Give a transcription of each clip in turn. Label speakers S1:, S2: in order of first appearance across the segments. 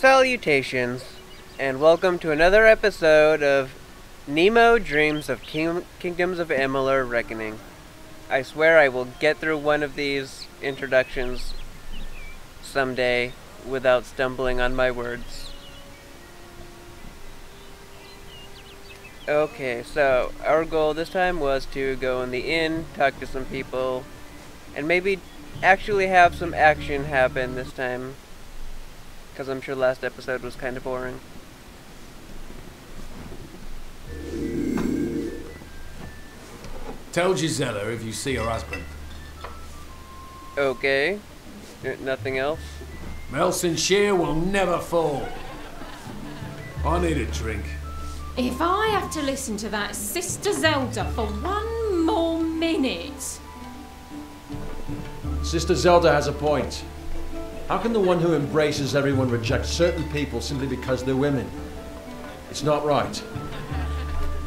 S1: Salutations, and welcome to another episode of Nemo Dreams of Kingdoms of Amalur Reckoning. I swear I will get through one of these introductions someday without stumbling on my words. Okay, so our goal this time was to go in the inn, talk to some people, and maybe actually have some action happen this time. Because I'm sure last episode was kind of boring.
S2: Tell Gisela if you see her husband.
S1: Okay. Nothing else?
S2: Melson will never fall. I need a drink.
S3: If I have to listen to that Sister Zelda for one more minute...
S4: Sister Zelda has a point. How can the one who embraces everyone reject certain people simply because they're women? It's not right.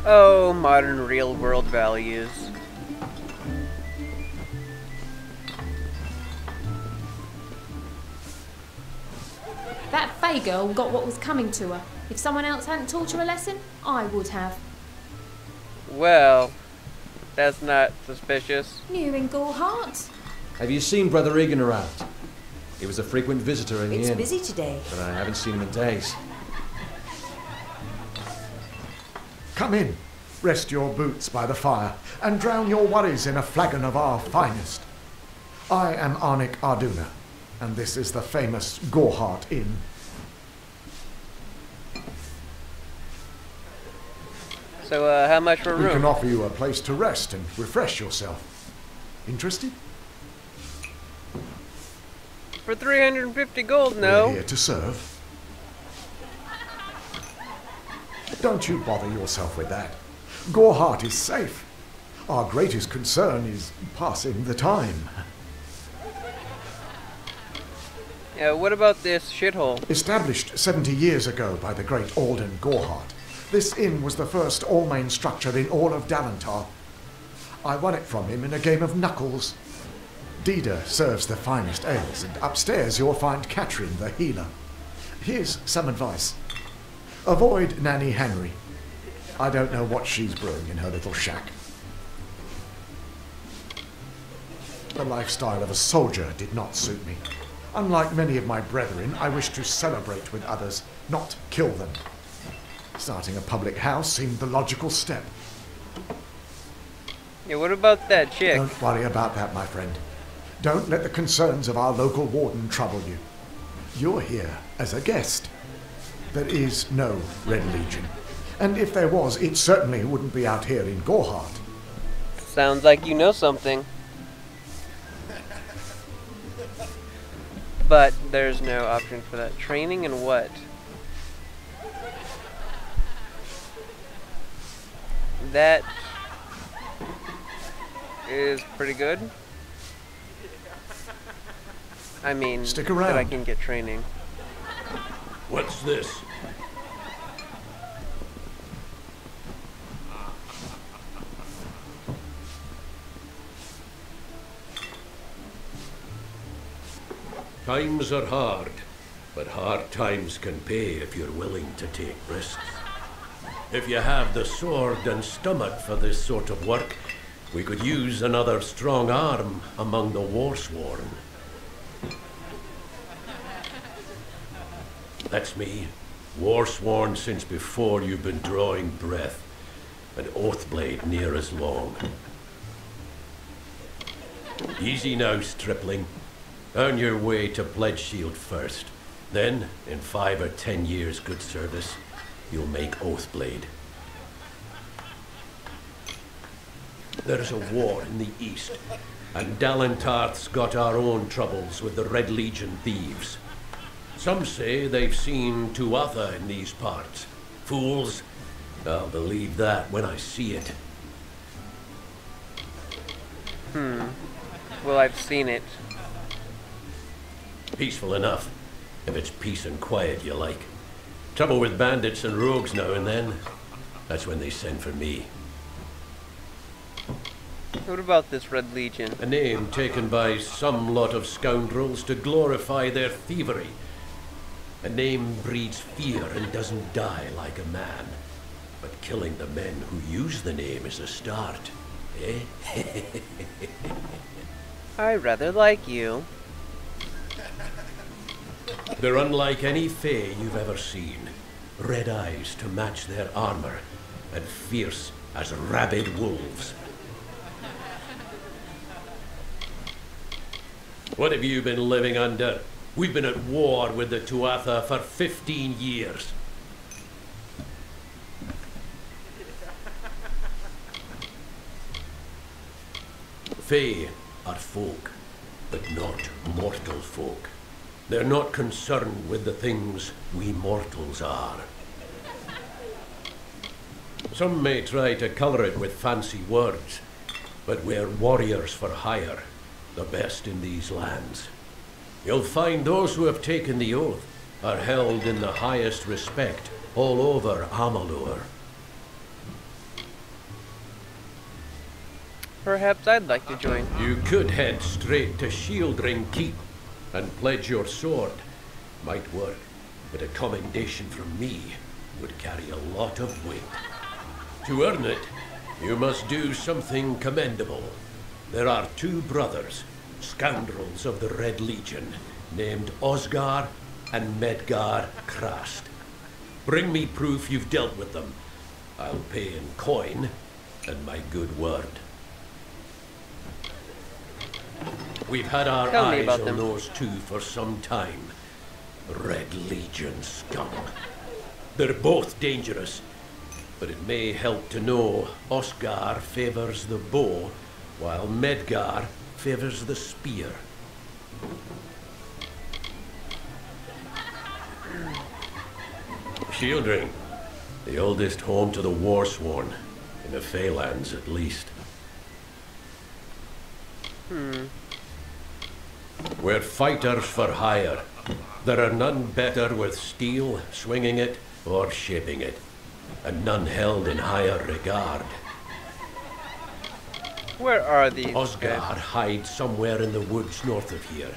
S1: Oh, modern real-world values.
S3: That Fae girl got what was coming to her. If someone else hadn't taught her a lesson, I would have.
S1: Well, that's not suspicious.
S3: New in Goreheart?
S4: Have you seen Brother Egan around? He was a frequent visitor in the inn.
S5: It's busy today.
S4: But I haven't seen him in days.
S6: Come in, rest your boots by the fire, and drown your worries in a flagon of our finest. I am Arnik Arduna, and this is the famous Goreheart Inn.
S1: So, how much for a
S6: We
S1: room?
S6: can offer you a place to rest and refresh yourself. Interested?
S1: For 350 gold, no.
S6: We're here to serve. Don't you bother yourself with that. Goreheart is safe. Our greatest concern is passing the time.
S1: Yeah, what about this shithole?
S6: Established 70 years ago by the great Alden Goreheart, this inn was the first all-main structure in all of Dalantar. I won it from him in a game of knuckles. Dida serves the finest ales, and upstairs you'll find Katrin, the healer. Here's some advice. Avoid Nanny Henry. I don't know what she's brewing in her little shack. The lifestyle of a soldier did not suit me. Unlike many of my brethren, I wish to celebrate with others, not kill them. Starting a public house seemed the logical step.
S1: Yeah, what about that chick?
S6: Don't worry about that, my friend. Don't let the concerns of our local warden trouble you. You're here as a guest. There is no Red Legion. And if there was, it certainly wouldn't be out here in Goreheart.
S1: Sounds like you know something. But there's no option for that. Training and what? That is pretty good. I mean,
S6: Stick
S1: that
S6: around.
S1: I can get training.
S2: What's this? Times are hard, but hard times can pay if you're willing to take risks. If you have the sword and stomach for this sort of work, we could use another strong arm among the warsworn. That's me, warsworn since before you've been drawing breath, and Oathblade near as long. Easy now, stripling. Earn your way to Bledeshield first. Then, in 5 or 10 years' good service, you'll make Oathblade. There's a war in the east, and Dalantarth's got our own troubles with the Red Legion thieves. Some say they've seen Tuatha in these parts. Fools. I'll believe that when I see it.
S1: Well, I've seen it.
S2: Peaceful enough, if it's peace and quiet you like. Trouble with bandits and rogues now and then. That's when they send for me.
S1: What about this Red Legion?
S2: A name taken by some lot of scoundrels to glorify their thievery. A name breeds fear and doesn't die like a man. But killing the men who use the name is a start, eh?
S1: I rather like you.
S2: They're unlike any fae you've ever seen. Red eyes to match their armor, and fierce as rabid wolves. What have you been living under? We've been at war with the Tuatha for 15 years. Fae are folk, but not mortal folk. They're not concerned with the things we mortals are. Some may try to color it with fancy words, but we're warriors for hire, the best in these lands. You'll find those who have taken the oath are held in the highest respect all over Amalur.
S1: Perhaps I'd like to join.
S2: You could head straight to Shieldring Keep and pledge your sword. Might work, but a commendation from me would carry a lot of weight. To earn it, you must do something commendable. There are two brothers, scoundrels of the Red Legion, named Osgar and Medgar Krast. Bring me proof you've dealt with them. I'll pay in coin and my good word. We've had our
S1: Tell me
S2: eyes
S1: about
S2: on
S1: them.
S2: those two for some time. Red Legion scum. They're both dangerous, but it may help to know Osgar favors the bow, while Medgar favors the spear. Shieldring, the oldest home to the Warsworn, in the Feylands at least. We're fighters for hire. There are none better with steel, swinging it, or shaping it, and none held in higher regard.
S1: Where are these
S2: Osgar
S1: guys?
S2: hides somewhere in the woods north of here.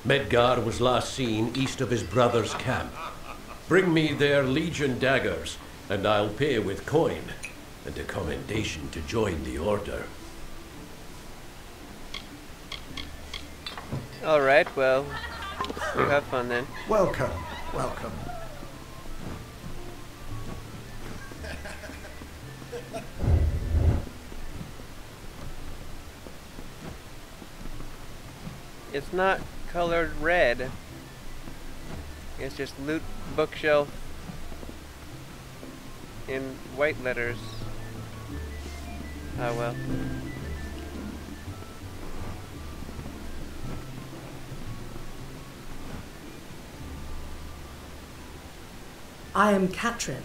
S2: Medgar was last seen east of his brother's camp. Bring me their Legion daggers, and I'll pay with coin, and a commendation to join the order.
S1: Alright, well, you have fun then.
S6: Welcome, welcome.
S1: It's not colored red. It's just loot bookshelf in white letters. Oh well.
S5: I am Katrin.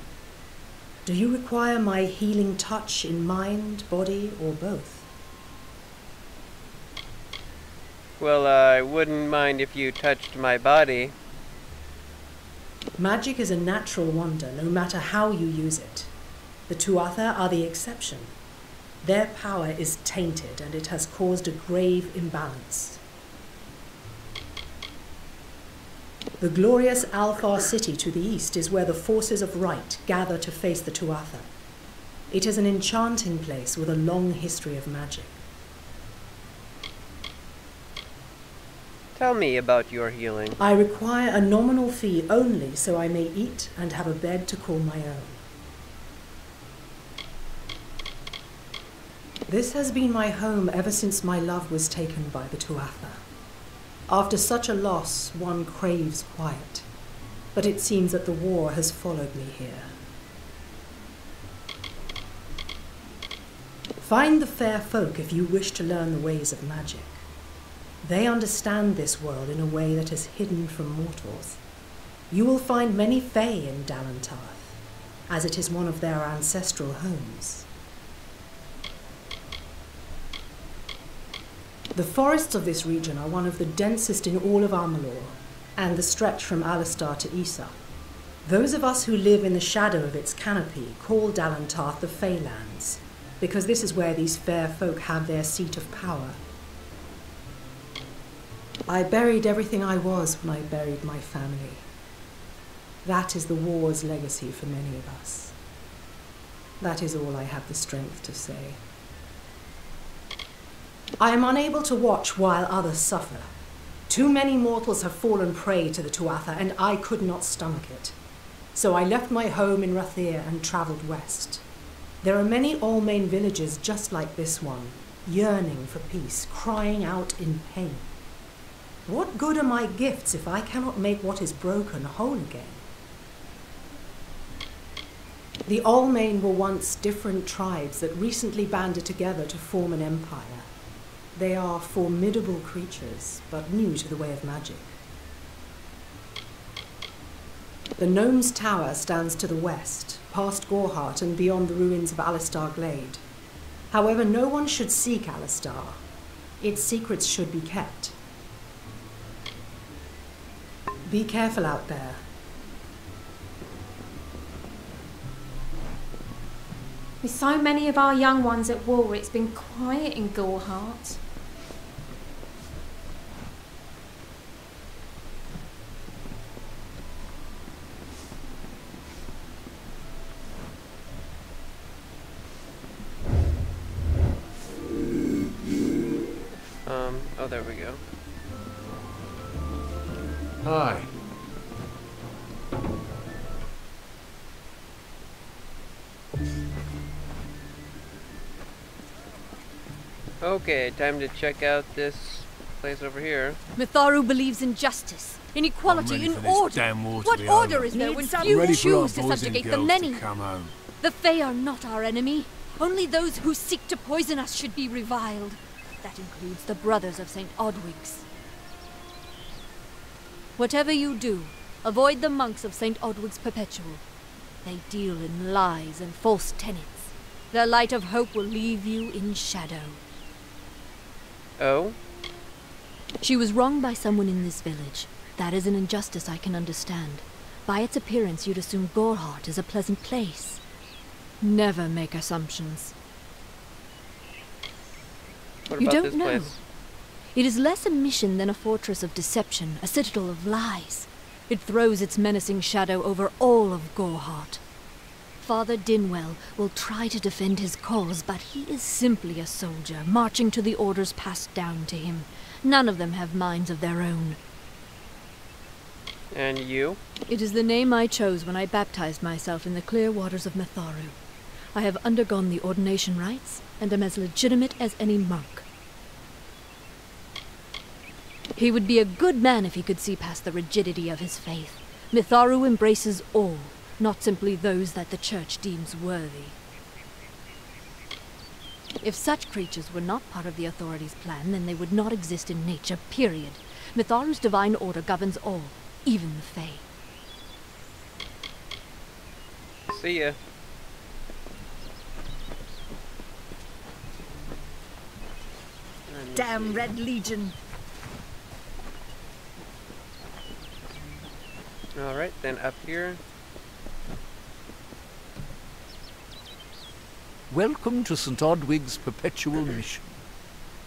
S5: Do you require my healing touch in mind, body, or both?
S1: Well, I wouldn't mind if you touched my body.
S5: Magic is a natural wonder, no matter how you use it. The Tuatha are the exception. Their power is tainted, and it has caused a grave imbalance. The glorious Alfar city to the east is where the forces of right gather to face the Tuatha. It is an enchanting place with a long history of magic.
S1: Tell me about your healing.
S5: I require a nominal fee only so I may eat and have a bed to call my own. This has been my home ever since my love was taken by the Tuatha. After such a loss, one craves quiet, but it seems that the war has followed me here. Find the fair folk if you wish to learn the ways of magic. They understand this world in a way that is hidden from mortals. You will find many fae in Dalantarth, as it is one of their ancestral homes. The forests of this region are one of the densest in all of Amalur, and the stretch from Alistar to Isa. Those of us who live in the shadow of its canopy call Dalantarth the Feylands, because this is where these fair folk have their seat of power. I buried everything I was when I buried my family. That is the war's legacy for many of us. That is all I have the strength to say. I am unable to watch while others suffer. Too many mortals have fallen prey to the Tuatha, and I could not stomach it. So I left my home in Rathir and travelled west. There are many Almain villages just like this one, yearning for peace, crying out in pain. What good are my gifts if I cannot make what is broken whole again? The Almain were once different tribes that recently banded together to form an empire. They are formidable creatures, but new to the way of magic. The Gnome's Tower stands to the west, past Gorhart and beyond the ruins of Alistar Glade. However, no one should seek Alistar. Its secrets should be kept. Be careful out there.
S3: With so many of our young ones at war, it's been quiet in Gorhart.
S1: Oh, there we go.
S4: Hi.
S1: Okay, time to check out this place over here.
S7: Mitharu believes in justice, in equality, in order. What order is there when few choose to subjugate the many? The Fae are not our enemy. Only those who seek to poison us should be reviled. That includes the brothers of St. Odwig's. Whatever you do, avoid the monks of St. Odwig's Perpetual. They deal in lies and false tenets. Their light of hope will leave you in shadow.
S1: Oh?
S7: She was wronged by someone in this village. That is an injustice I can understand. By its appearance, you'd assume Gorhart is a pleasant place. Never make assumptions.
S1: What
S7: You
S1: about
S7: don't
S1: this
S7: know.
S1: place?
S7: It is less a mission than a fortress of deception, a citadel of lies. It throws its menacing shadow over all of Gorhart. Father Dinwell will try to defend his cause, but he is simply a soldier, marching to the orders passed down to him. None of them have minds of their own.
S1: And you?
S7: It is the name I chose when I baptized myself in the clear waters of Mitharu. I have undergone the ordination rites, and am as legitimate as any monk. He would be a good man if he could see past the rigidity of his faith. Mitharu embraces all, not simply those that the Church deems worthy. If such creatures were not part of the authorities' plan, then they would not exist in nature, period. Mitharu's divine order governs all, even the Fae.
S1: See ya.
S7: Damn Red Legion!
S1: Alright, then up here.
S8: Welcome to St. Odwig's Perpetual Mission.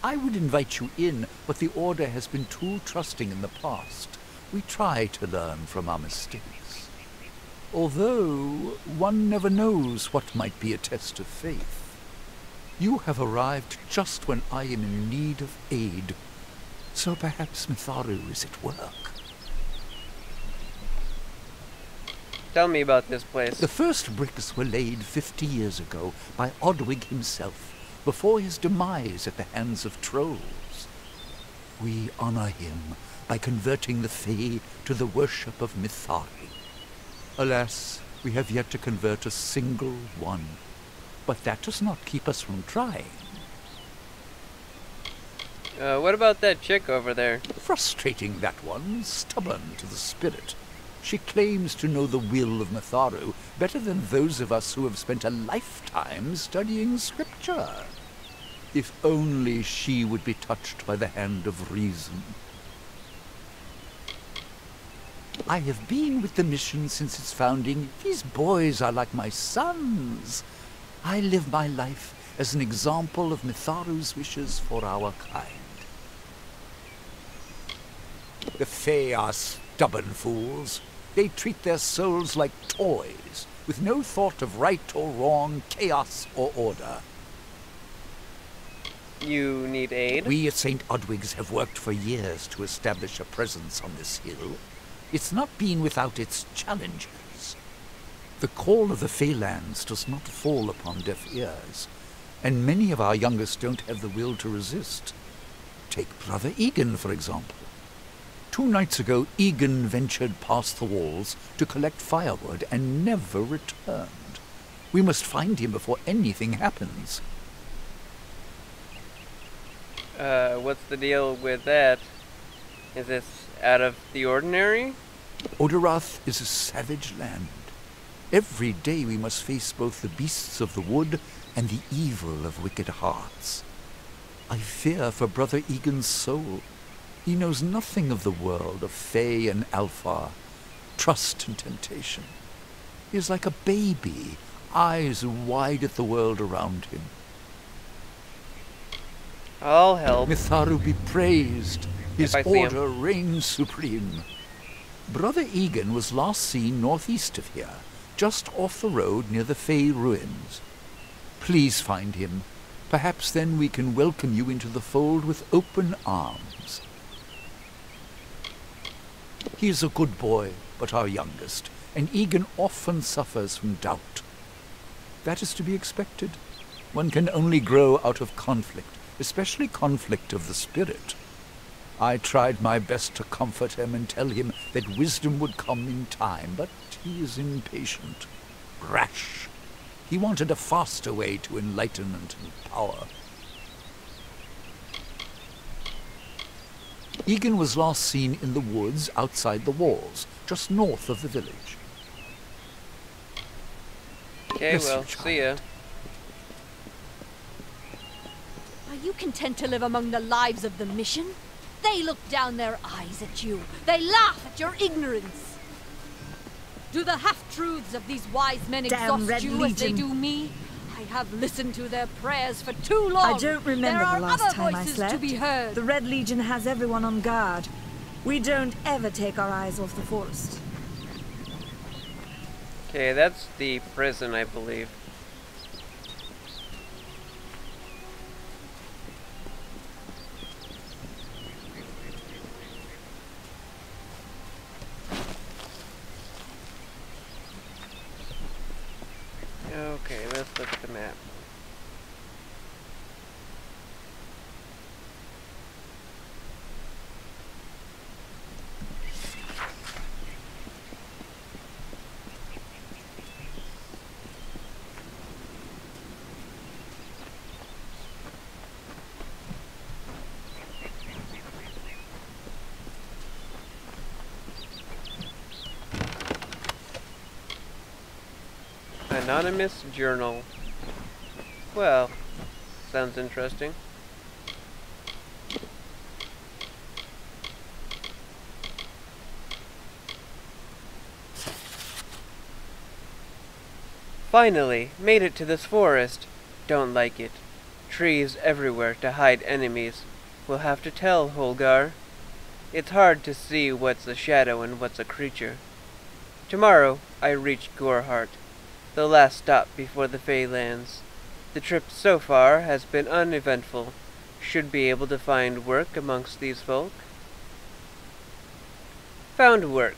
S8: I would invite you in, but the Order has been too trusting in the past. We try to learn from our mistakes. Although, one never knows what might be a test of faith. You have arrived just when I am in need of aid. So perhaps Mitharu is at work.
S1: Tell me about this place.
S8: The first bricks were laid 50 years ago by Odwig himself, before his demise at the hands of trolls. We honor him by converting the Fae to the worship of Mitharu. Alas, we have yet to convert a single one. But that does not keep us from trying.
S1: What about that chick over there?
S8: Frustrating, that one, stubborn to the spirit. She claims to know the will of Mitharu better than those of us who have spent a lifetime studying scripture. If only she would be touched by the hand of reason. I have been with the mission since its founding. These boys are like my sons. I live my life as an example of Mitharu's wishes for our kind. The Fae are stubborn fools. They treat their souls like toys, with no thought of right or wrong, chaos or order.
S1: You need aid?
S8: We at St. Odwig's have worked for years to establish a presence on this hill. It's not been without its challenges. The call of the Feylands does not fall upon deaf ears, and many of our youngest don't have the will to resist. Take Brother Egan, for example. 2 nights ago, Egan ventured past the walls to collect firewood and never returned. We must find him before anything happens.
S1: What's the deal with that? Is this out of the ordinary?
S8: Oderath is a savage land. Every day we must face both the beasts of the wood and the evil of wicked hearts. I fear for Brother Egan's soul. He knows nothing of the world of Fey and Alpha, trust and temptation. He is like a baby, eyes wide at the world around him.
S1: I'll help.
S8: Mitharu be praised. His
S1: If I see
S8: order reigns supreme. Brother Egan was last seen northeast of here, just off the road near the Fey ruins. Please find him. Perhaps then we can welcome you into the fold with open arms. He is a good boy, but our youngest, and Egan often suffers from doubt. That is to be expected. One can only grow out of conflict, especially conflict of the spirit. I tried my best to comfort him and tell him that wisdom would come in time, but he is impatient, rash. He wanted a faster way to enlightenment and power. Egan was last seen in the woods outside the walls, just north of the village.
S1: Okay,
S8: Yes,
S1: well,
S8: child.
S1: see ya.
S7: Are you content to live among the lives of the mission? They look down their eyes at you. They laugh at your ignorance. Do the half-truths of these wise men
S9: Damn
S7: exhaust
S9: Red
S7: you as they
S9: Legion.
S7: do me? I have listened to their prayers for too long.
S9: I don't remember
S7: there are
S9: the last
S7: other
S9: time I
S7: voices
S9: slept.
S7: to be heard.
S9: The Red Legion has everyone on guard. We don't ever take our eyes off the forest.
S1: Okay, that's the prison, I believe. Okay, let's look at the map. Anonymous journal. Well, sounds interesting. Finally, made it to this forest. Don't like it. Trees everywhere to hide enemies. We'll have to tell, Holgar. It's hard to see what's a shadow and what's a creature. Tomorrow, I reach Gorhart, the last stop before the Feylands. The trip so far has been uneventful. Should be able to find work amongst these folk. Found work.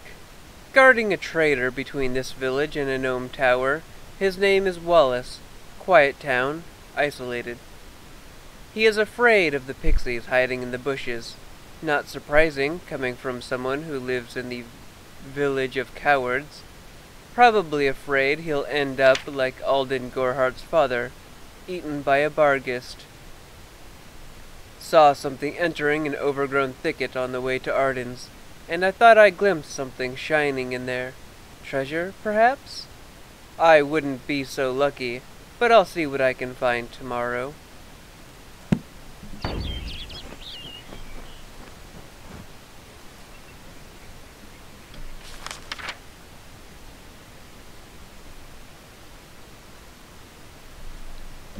S1: Guarding a trader between this village and a gnome tower. His name is Wallace. Quiet town, isolated. He is afraid of the pixies hiding in the bushes. Not surprising, coming from someone who lives in the village of cowards. Probably afraid he'll end up like Alden Gorhart's father, eaten by a barghest. Saw something entering an overgrown thicket on the way to Arden's, and I thought I glimpsed something shining in there. Treasure, perhaps? I wouldn't be so lucky, but I'll see what I can find tomorrow.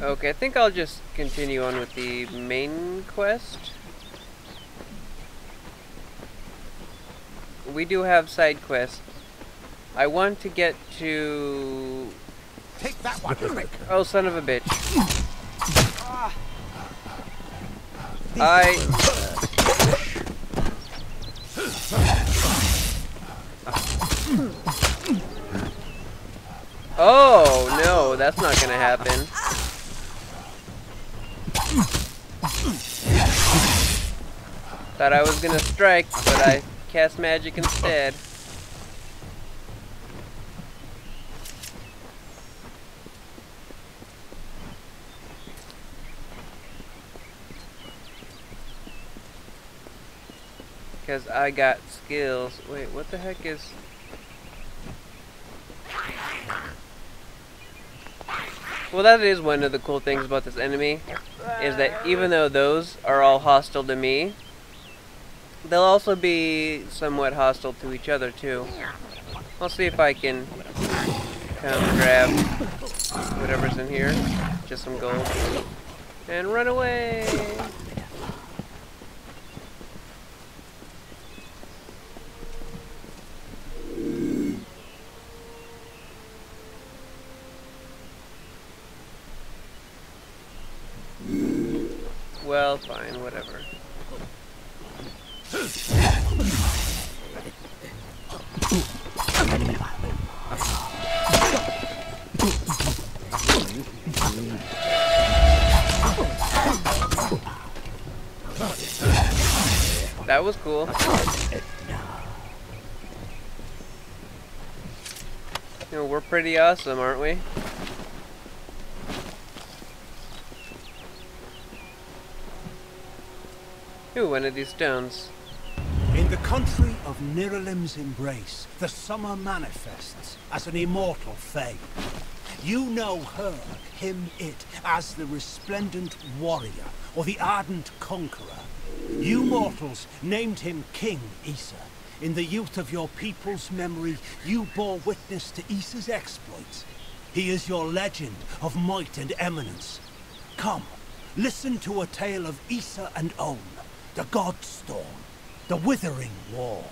S1: Okay, I think I'll just continue on with the main quest. We do have side quests I want to get to...
S10: Take that one, quick.
S1: Oh, son of a bitch. Oh, no, that's not gonna happen. Thought I was gonna strike, but I cast magic instead. Because I got skills. Wait, what the heck is... Well, that is one of the cool things about this enemy, is that even though those are all hostile to me, they'll also be somewhat hostile to each other too. I'll see if I can come grab whatever's in here, just some gold, and run away! Well, fine, whatever. That was cool. You know, we're pretty awesome, aren't we? Ooh, one of these stones.
S10: In the country of Niralim's embrace, the summer manifests as an immortal fae. You know her, him, it, as the resplendent warrior, or the ardent conqueror. You mortals named him King Issa. In the youth of your people's memory, you bore witness to Issa's exploits. He is your legend of might and eminence. Come, listen to a tale of Issa and On, the Godstorm, the Withering War.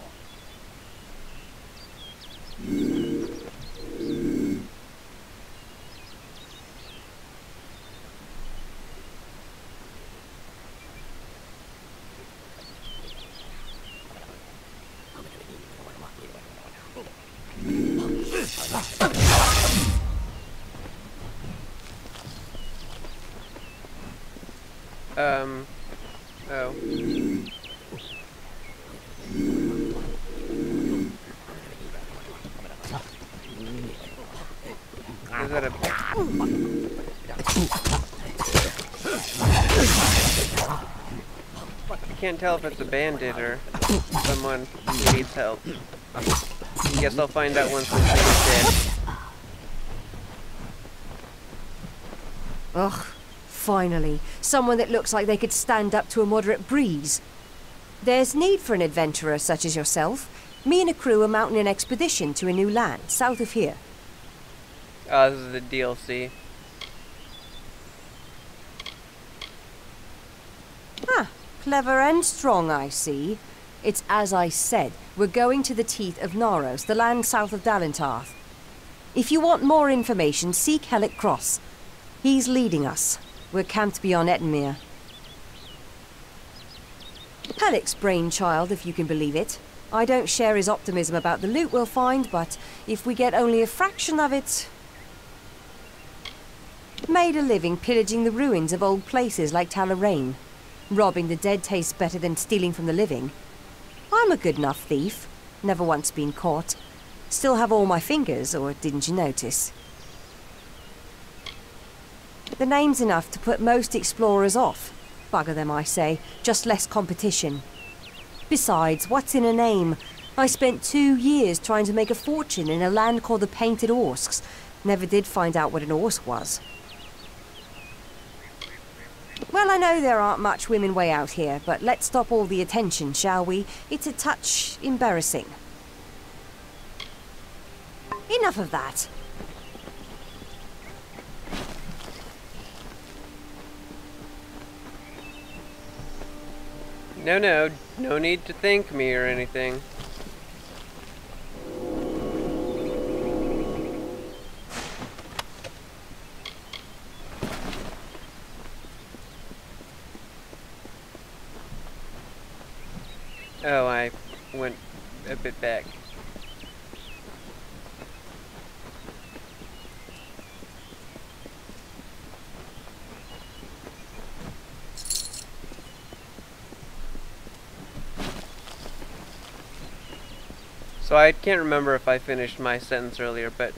S1: Oh. Is that a... I can't tell if it's a bandit or someone who needs help. Guess I'll find out once this thing is dead.
S11: Ugh, finally. Someone that looks like they could stand up to a moderate breeze. There's need for an adventurer such as yourself. Me and a crew are mounting an expedition to a new land, south of here.
S1: Oh, this is the DLC.
S11: Huh. Clever and strong, I see. It's as I said. We're going to the teeth of Naros, the land south of Dalentarth. If you want more information, seek Hellick Cross. He's leading us. We're camped beyond Ettenmere. Hellick's brainchild, if you can believe it. I don't share his optimism about the loot we'll find, but if we get only a fraction of it... Made a living pillaging the ruins of old places like Talarain. Robbing the dead tastes better than stealing from the living. I'm a good enough thief. Never once been caught. Still have all my fingers, or didn't you notice? The name's enough to put most explorers off. Bugger them, I say. Just less competition. Besides, what's in a name? I spent 2 years trying to make a fortune in a land called the Painted Orsks. Never did find out what an Orsk was. Well, I know there aren't much women way out here, but let's stop all the attention, shall we? It's a touch embarrassing. Enough of that.
S1: No need to thank me or anything. Oh, I went a bit back. So I can't remember if I finished my sentence earlier, but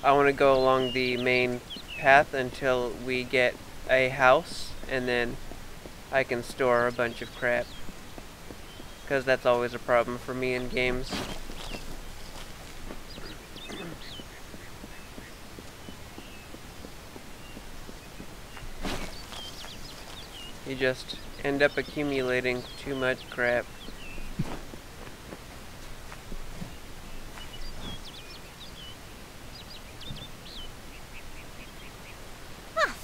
S1: I want to go along the main path until we get a house, and then I can store a bunch of crap. Because that's always a problem for me in games. You just end up accumulating too much crap.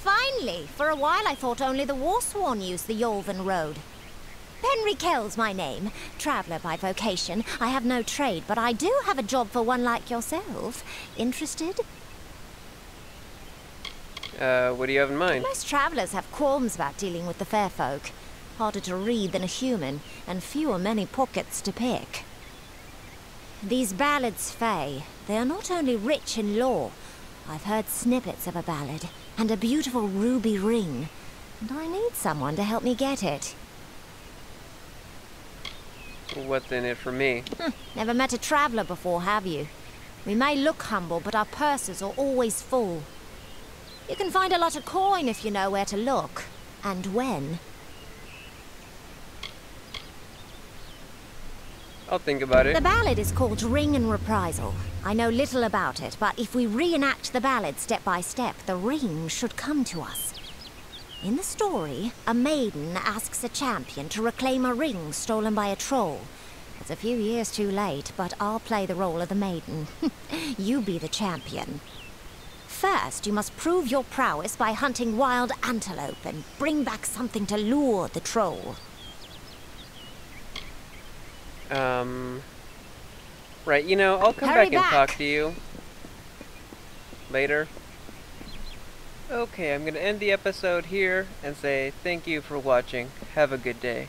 S12: Finally! For a while I thought only the Warsworn used the Yolven Road. Henry Kell's my name. Traveller by vocation. I have no trade, but I do have a job for one like yourself. Interested?
S1: What do you have in mind?
S12: Most travellers have qualms about dealing with the fair folk. Harder to read than a human, and fewer many pockets to pick. These ballads, Fae, they are not only rich in lore. I've heard snippets of a ballad, and a beautiful ruby ring, and I need someone to help me get it.
S1: What's in it for me?
S12: Never met a traveller before, have you? We may look humble, but our purses are always full. You can find a lot of coin if you know where to look, and when.
S1: I'll think about it.
S12: The ballad is called Ring and Reprisal. I know little about it, but if we reenact the ballad step by step, the ring should come to us. In the story, a maiden asks a champion to reclaim a ring stolen by a troll. It's a few years too late, but I'll play the role of the maiden. You be the champion. First, you must prove your prowess by hunting wild antelope and bring back something to lure the troll.
S1: Right, you know, I'll come
S12: Hurry
S1: back and
S12: back.
S1: talk to you later. Okay, I'm gonna end the episode here and say thank you for watching. Have a good day.